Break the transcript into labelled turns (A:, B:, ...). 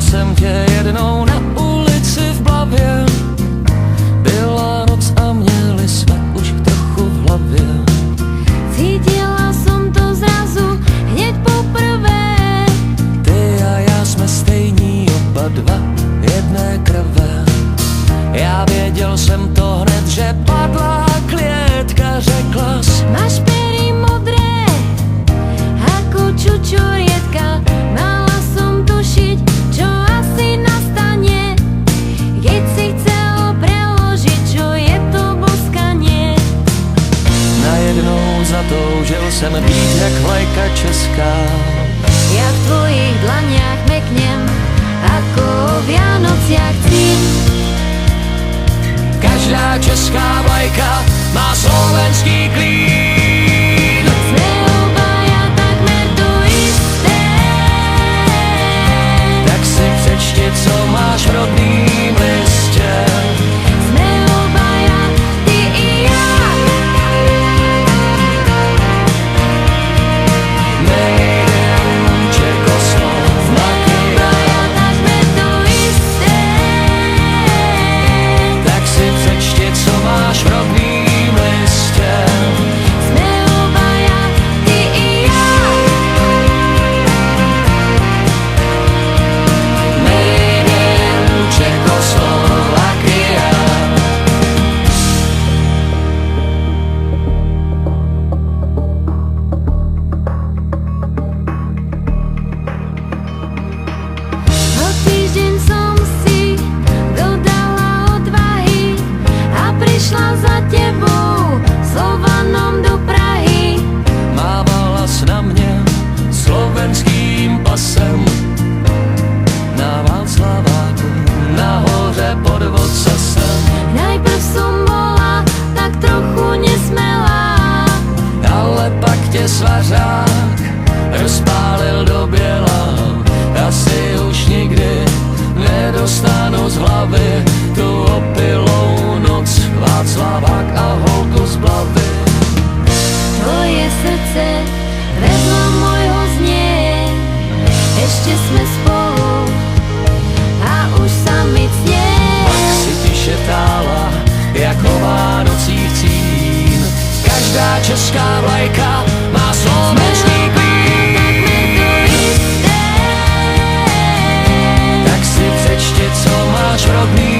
A: Potkal jsem tě jednou na ulici v Blavě. Byla noc a měli jsme už trochu v hlavě.
B: Cítila som to zrazu hneď poprvé.
A: Ty a já jsme stejní, oba dva jedné krve. Já věděl jsem to hned, že padla klietka, řekla jsi:
B: Máš pery modré ako čučorietka. Mala som tušiť, čo asi nastane, keď si chcel preložiť, čo je to boskanie.
A: Najednou zatoužil jsem být jak vlajka česká.
B: Ja v tvojich dlaniach meknem ako o Vianociach cín.
A: Každá česká vlajka má slovenský klín.
B: Sme obaja takmer to isté.
A: Tak si přečti, co máš v rodným listě.
B: Sme obaja, ty i ja.
A: Made in Čekoslovakia.
B: Takmer to isté.
A: Tak si přečti, co máš v rodným listě.
B: Sme obaja, ty i ja.
A: Made in Čekoslovakia.
B: O týždeň som si dodala odvahy a prišla za tebou Slovanom do Prahy.
A: Mávala s na mě slovenským pasem. Na Václaváku, nahoře pod Vocasem.
B: Najprv som bola tak trochu nesmelá,
A: Ale pak tě svařák rozpálil do běla. Asi už nikdy nedostanu z hlavy tu opilou noc, Václavák a holku z Blavy.
B: tvoje srdce vedľa môjho znie. Ešte sme spolu a už sa mi cnie.
A: Pak si tiše tála jako Vánocích cín. Každá česká vlajka má slovenský klín.
B: Takmer to isté.
A: Tak si přečti, co máš v rodný